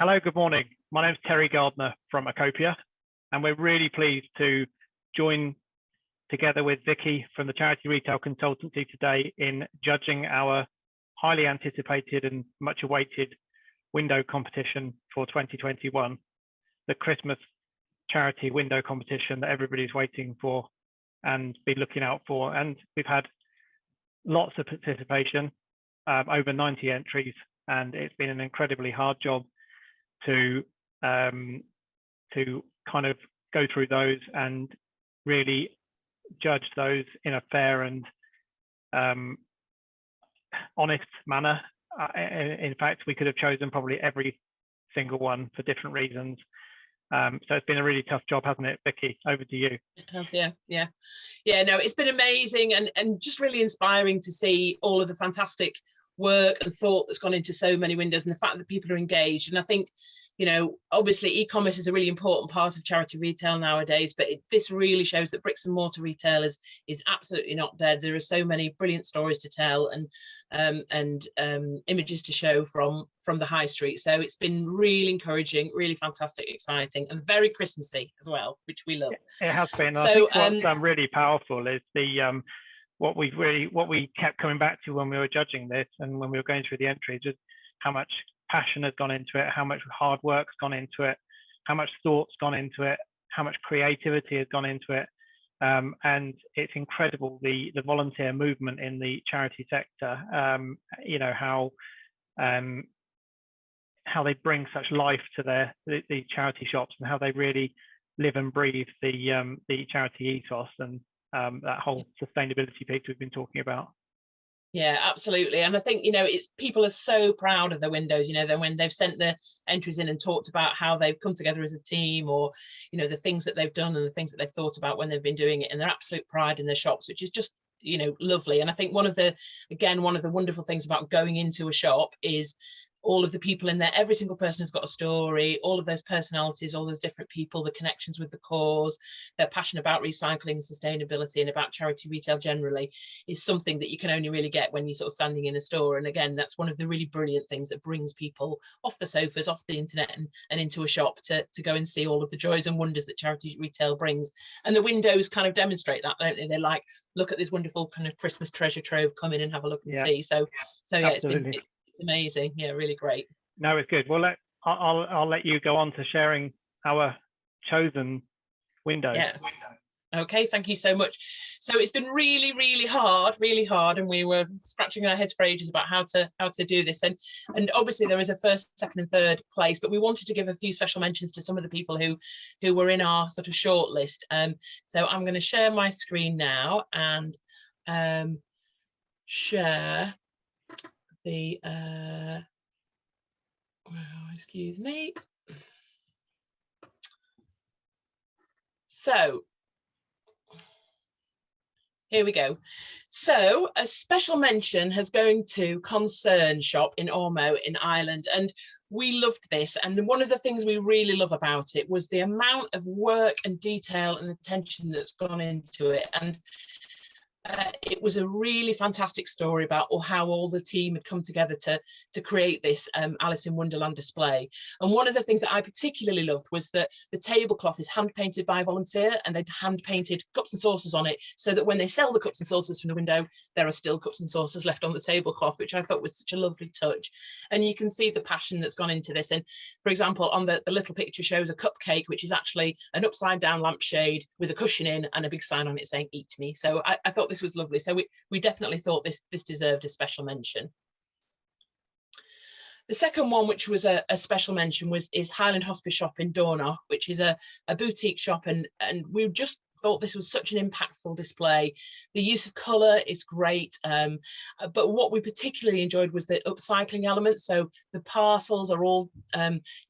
Hello, good morning. My name is Terry Gardner from Acopia, and we're really pleased to join together with Vicki from the Charity Retail Consultancy today in judging our highly anticipated and much awaited window competition for 2021, the Christmas charity window competition that everybody's waiting for and be looking out for. And we've had lots of participation, over 90 entries, and it's been an incredibly hard job to kind of go through those and really judge those in a fair and honest manner. In fact, we could have chosen probably every single one for different reasons. So it's been a really tough job, hasn't it, Vicki? Over to you. It has, yeah. No, it's been amazing and just really inspiring to see all of the fantastic work and thought that's gone into so many windows, and the fact that people are engaged. And I think, you know, obviously e-commerce is a really important part of charity retail nowadays, but this really shows that bricks and mortar retail is absolutely not dead. There are so many brilliant stories to tell and images to show from the high street. So it's been really encouraging, really fantastic, exciting, and very Christmassy as well, which we love. It has been. So, I think what's really powerful is the what we kept coming back to when we were judging this and when we were going through the entries, is how much passion has gone into it, how much hard work's gone into it, how much thought's gone into it, how much creativity has gone into it. And it's incredible the volunteer movement in the charity sector. You know, how they bring such life to the charity shops, and how they really live and breathe the charity ethos and that whole sustainability piece we've been talking about. Yeah, absolutely. And I think, you know, it's people are so proud of their windows, you know, then when they've sent their entries in and talked about how they've come together as a team, or, you know, the things that they've done and the things that they've thought about when they've been doing it, and their absolute pride in their shops, which is just, you know, lovely. And I think one of the wonderful things about going into a shop is all of the people in there. Every single person has got a story, all of those personalities, all those different people, the connections with the cause, their passion about recycling and sustainability and about charity retail generally, is something that you can only really get when you're sort of standing in a store. And again, that's one of the really brilliant things that brings people off the sofas, off the internet, and into a shop to go and see all of the joys and wonders that charity retail brings. And the windows kind of demonstrate that, don't they? They're like, look at this wonderful kind of Christmas treasure trove, come in and have a look and see. So yeah, Absolutely. it's amazing. Yeah, really great. No, it's good. Well, I'll let you go on to sharing our chosen windows. Yeah. Okay, thank you so much. So it's been really hard, and we were scratching our heads for ages about how to do this. And obviously there is a first, second, and third place, but we wanted to give a few special mentions to some of the people who were in our sort of short list. So I'm going to share my screen now and share the excuse me. So here we go. So a special mention has going to Concern Shop in Ormo in Ireland, and we loved this. And one of the things we really love about it was the amount of work and detail and attention that's gone into it. And it was a really fantastic story about how all the team had come together to create this Alice in Wonderland display. And one of the things that I particularly loved was that the tablecloth is hand painted by a volunteer, and they'd hand painted cups and saucers on it, so that when they sell the cups and saucers from the window, there are still cups and saucers left on the tablecloth, which I thought was such a lovely touch. And you can see the passion that's gone into this. And for example, on the little picture shows a cupcake, which is actually an upside down lampshade with a cushion in and a big sign on it saying "Eat Me." So I thought this was lovely. So we definitely thought this deserved a special mention. The second one, which was a special mention, is Highland Hospice Shop in Dornoch, which is a boutique shop, and we just thought this was such an impactful display. The use of colour is great, but what we particularly enjoyed was the upcycling element. So the parcels are all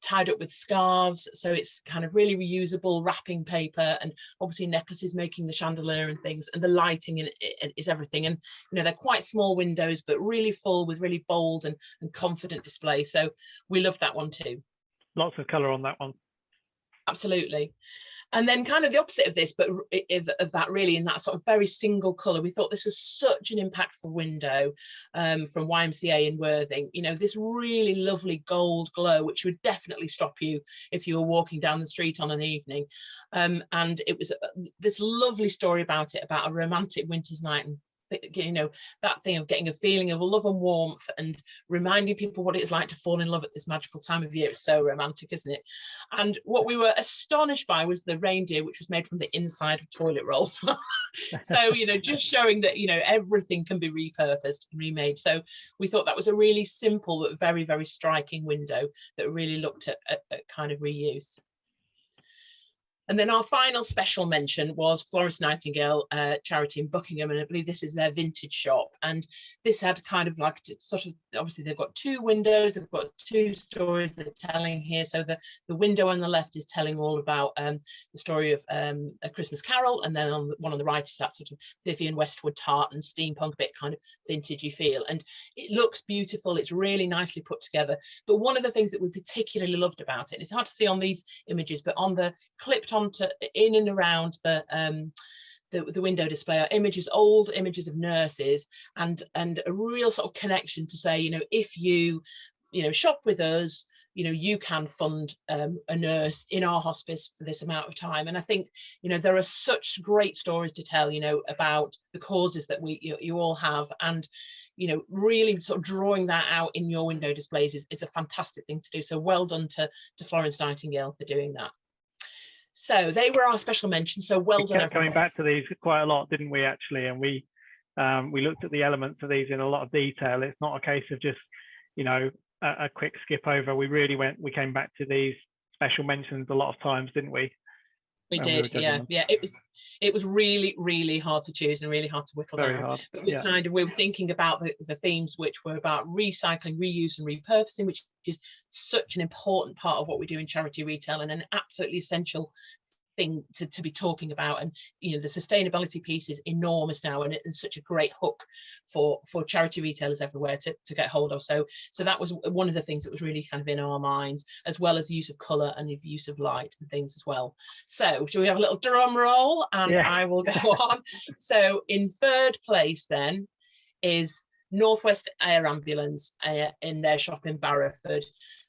tied up with scarves, so it's kind of really reusable wrapping paper, and obviously necklaces making the chandelier and things, and the lighting in it is everything. And you know, they're quite small windows, but really full with really bold and confident display. So we loved that one too. Lots of colour on that one. Absolutely. And then kind of the opposite of this, but of that really in that sort of very single colour, we thought this was such an impactful window from YMCA in Worthing. You know, this really lovely gold glow, which would definitely stop you if you were walking down the street on an evening. And it was this lovely story about it, about a romantic winter's night, and you know, that thing of getting a feeling of love and warmth and reminding people what it's like to fall in love at this magical time of year. It's so romantic, isn't it? And what we were astonished by was the reindeer, which was made from the inside of toilet rolls. So, you know, just showing that, you know, everything can be repurposed and remade. So we thought that was a really simple but very, very striking window that really looked at kind of reuse. And then our final special mention was Florence Nightingale charity in Buckingham, and I believe this is their vintage shop. And this had kind of like sort of, obviously they've got two windows, they've got two stories they're telling here. So the window on the left is telling all about the story of A Christmas Carol, and then on the one on the right is that sort of Vivienne Westwood tart and steampunk bit, kind of vintagey feel. And it looks beautiful, it's really nicely put together. But one of the things that we particularly loved about it, and it's hard to see on these images, but on the clipped onto in and around the window display are images, old images of nurses, and a real sort of connection to say, you know, if you shop with us, you know, you can fund a nurse in our hospice for this amount of time. And I think, you know, there are such great stories to tell, you know, about the causes that you all have, and you know, really sort of drawing that out in your window displays is a fantastic thing to do. So well done to Florence Nightingale for doing that. So they were our special mentions. So well done. Kept coming back to these quite a lot, didn't we, actually? And we looked at the elements of these in a lot of detail. It's not a case of just, you know, a quick skip over. We came back to these special mentions a lot of times, didn't we? We did, yeah. It was really, really hard to choose and really hard to whittle down. Hard. But we were thinking about the themes which were about recycling, reuse and repurposing, which is such an important part of what we do in charity retail and an absolutely essential thing to be talking about. And you know, the sustainability piece is enormous now, and it's such a great hook for charity retailers everywhere to get hold of. So that was one of the things that was really kind of in our minds, as well as the use of color and the use of light and things as well. So shall we have a little drum roll, and I will go on. So in third place then is Northwest Air Ambulance in their shop in Barrowford.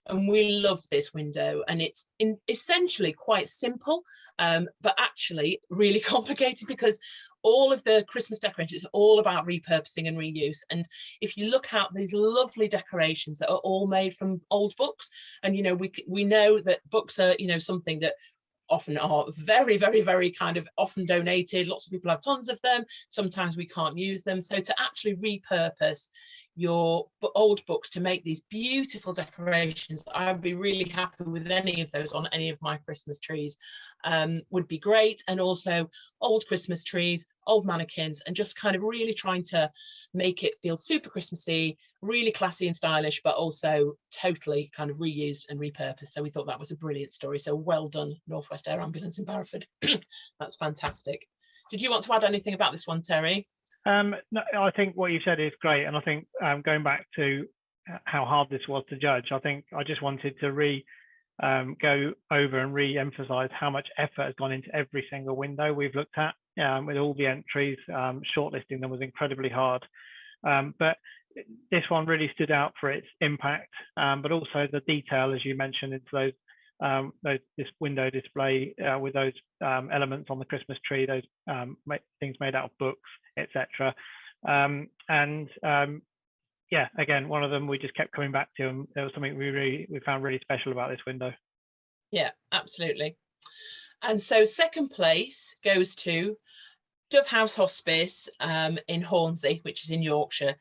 And we love this window, and it's essentially quite simple, but actually really complicated, because all of the Christmas decorations is all about repurposing and reuse. And if you look at these lovely decorations that are all made from old books, and you know, we know that books are, you know, something that often are very, very, very kind of often donated. Lots of people have tons of them. Sometimes we can't use them. So to actually repurpose your old books to make these beautiful decorations, I'd be really happy with any of those on any of my Christmas trees, would be great. And also old Christmas trees, old mannequins, and just kind of really trying to make it feel super Christmassy, really classy and stylish, but also totally kind of reused and repurposed. So we thought that was a brilliant story. So well done, Northwest Air Ambulance in Barrowford. That's fantastic. Did you want to add anything about this one, Terry? No, I think what you said is great, and I think going back to how hard this was to judge, I think I just wanted to go over and re-emphasize how much effort has gone into every single window we've looked at, with all the entries. Shortlisting them was incredibly hard, but this one really stood out for its impact, but also the detail, as you mentioned, into this window display with those elements on the Christmas tree, those things made out of books, etc. Yeah, again, one of them we just kept coming back to, and there was something we found really special about this window. Yeah, absolutely. And so second place goes to Dove House Hospice in Hornsey, which is in Yorkshire,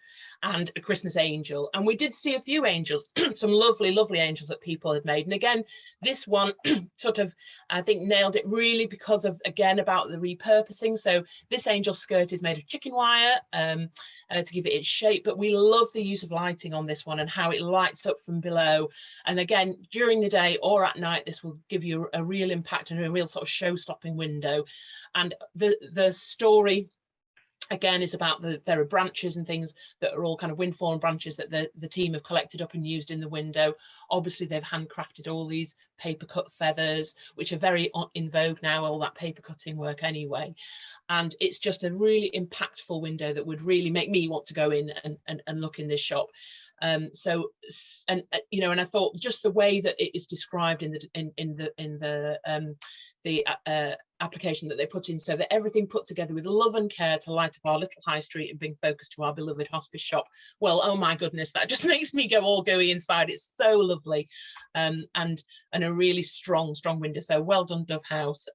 and a Christmas angel. And we did see a few angels, some lovely, lovely angels that people had made. And again, this one sort of, I think, nailed it really because of, again, about the repurposing. So this angel skirt is made of chicken wire to give it its shape, but we love the use of lighting on this one and how it lights up from below. And again, during the day or at night, this will give you a real impact and a real sort of show-stopping window. And the story again, is about there are branches and things that are all kind of wind fallen branches that the team have collected up and used in the window. Obviously, they've handcrafted all these paper cut feathers, which are very in vogue now, all that paper cutting work anyway. And it's just a really impactful window that would really make me want to go in and look in this shop. So, and you know, and I thought just the way that it is described in the application that they put in, so that everything put together with love and care to light up our little high street and bring focus to our beloved hospice shop. Well, oh my goodness, that just makes me go all gooey inside. It's so lovely, and a really strong window. So well done, Dove House.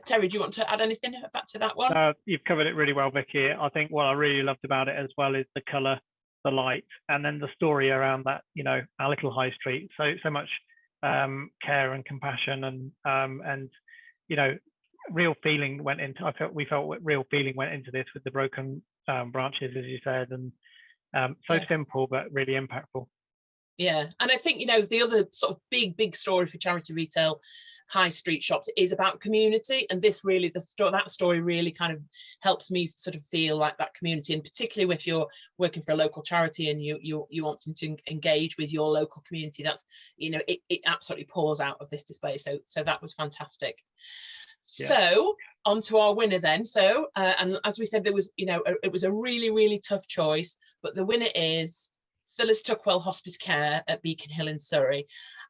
Terry, do you want to add anything back to that one? You've covered it really well, Vicky. I think what I really loved about it as well is the colour, the light, and then the story around that, you know, our little high street. So much care and compassion, and you know, real feeling went into. We felt real feeling went into this with the broken branches, as you said, and so simple but really impactful. Yeah, and I think, you know, the other sort of big story for charity retail high street shops is about community, and this really, that story really kind of helps me sort of feel like that community, and particularly if you're working for a local charity and you wanting to engage with your local community, that's, you know, it absolutely pours out of this display. So that was fantastic. Yeah. So on to our winner then. So and as we said, there was, you know, it was a really tough choice, but the winner is Phyllis Tuckwell Hospice Care at Beacon Hill in Surrey.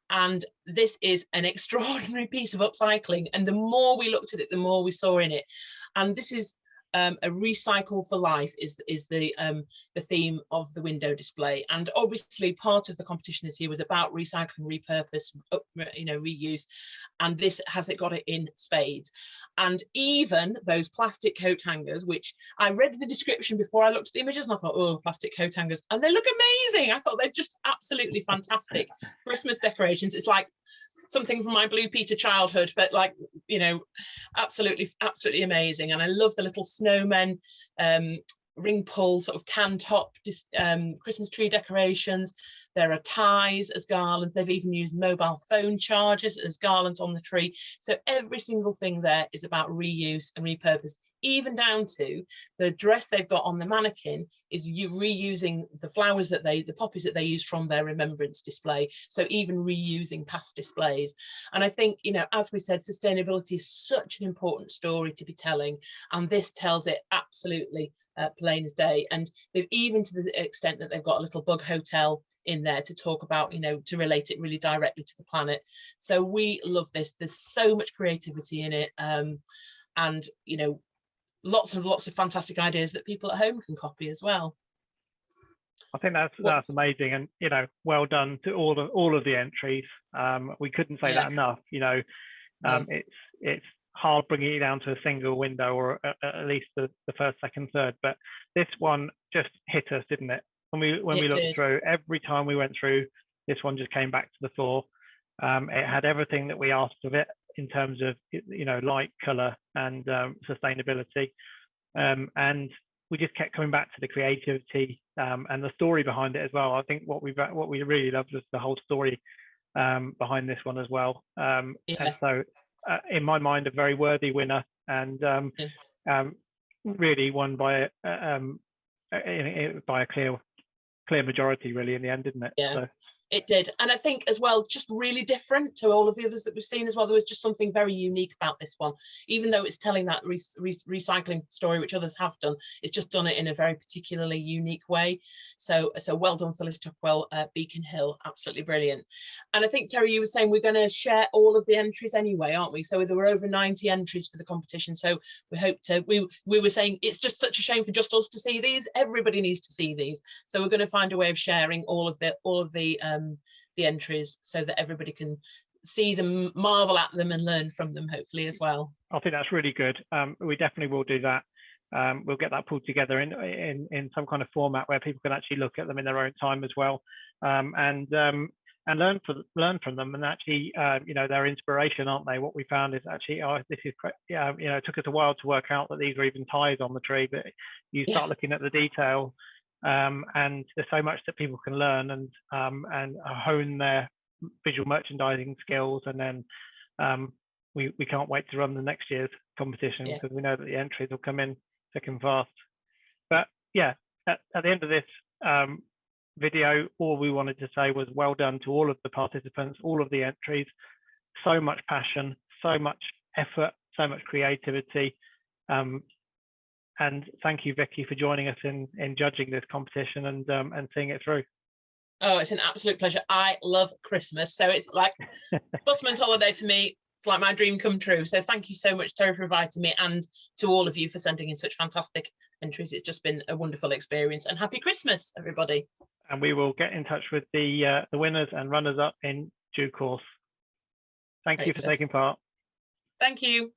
And this is an extraordinary piece of upcycling. And the more we looked at it, the more we saw in it. And this is a recycle for life is the theme of the window display. And obviously part of the competition this year was about recycling, repurpose, you know, reuse. And this has got it in spades. And even those plastic coat hangers, which I read the description before I looked at the images, and I thought, oh, plastic coat hangers, and they look amazing. I thought they're just absolutely fantastic Christmas decorations. It's like something from my Blue Peter childhood, but like, you know, absolutely amazing. And I love the little snowmen, ring pull sort of can top Christmas tree decorations. There are ties as garlands. They've even used mobile phone chargers as garlands on the tree. So every single thing there is about reuse and repurpose, even down to the dress they've got on the mannequin is reusing the flowers that the poppies that they used from their remembrance display. So even reusing past displays. And I think, you know, as we said, sustainability is such an important story to be telling, and this tells it absolutely plain as day. And they've, even to the extent that they've got a little bug hotel in there to talk about, you know, to relate it really directly to the planet. So we love this. There's so much creativity in it, and, you know, lots of fantastic ideas that people at home can copy as well. I think that's amazing, and, you know, well done to all of the entries. We couldn't say that enough. You know, it's hard bringing it down to a single window, or at least the first, second, third. But this one just hit us, didn't it? When we looked through, every time we went through, this one just came back to the fore. It had everything that we asked of it in terms of, you know, light, colour, and sustainability, and we just kept coming back to the creativity and the story behind it as well. I think what we really loved was the whole story behind this one as well. And so, in my mind, a very worthy winner, and really won by a clear majority, really, in the end, didn't it? Yeah. So. It did. And I think as well, just really different to all of the others that we've seen as well. There was just something very unique about this one, even though it's telling that recycling story, which others have done. It's just done it in a very particularly unique way. So well done, Phyllis Tuckwell, Beacon Hill, absolutely brilliant. And I think, Terry, you were saying we're going to share all of the entries anyway, aren't we? So there were over 90 entries for the competition. So we hope to, we were saying it's just such a shame for just us to see these. Everybody needs to see these. So we're going to find a way of sharing all of the entries so that everybody can see them, marvel at them, and learn from them, hopefully, as well. I think that's really good. We definitely will do that. We'll get that pulled together in some kind of format where people can actually look at them in their own time as well, and learn from them, and actually, you know, their inspiration, aren't they? What we found is actually, this is, you know, it took us a while to work out that these were even ties on the tree, but you start looking at the detail. And there's so much that people can learn and hone their visual merchandising skills, and then we can't wait to run the next year's competition, because we know that the entries will come in thick and fast. But yeah, at the end of this video, all we wanted to say was well done to all of the participants, all of the entries. So much passion, so much effort, so much creativity. And thank you, Vicki, for joining us in judging this competition and seeing it through. Oh, it's an absolute pleasure. I love Christmas, so it's like busman's holiday for me. It's like my dream come true. So thank you so much, Terry, for inviting me, and to all of you for sending in such fantastic entries. It's just been a wonderful experience, and happy Christmas, everybody. And we will get in touch with the winners and runners up in due course. Thank you for taking part. Thank you.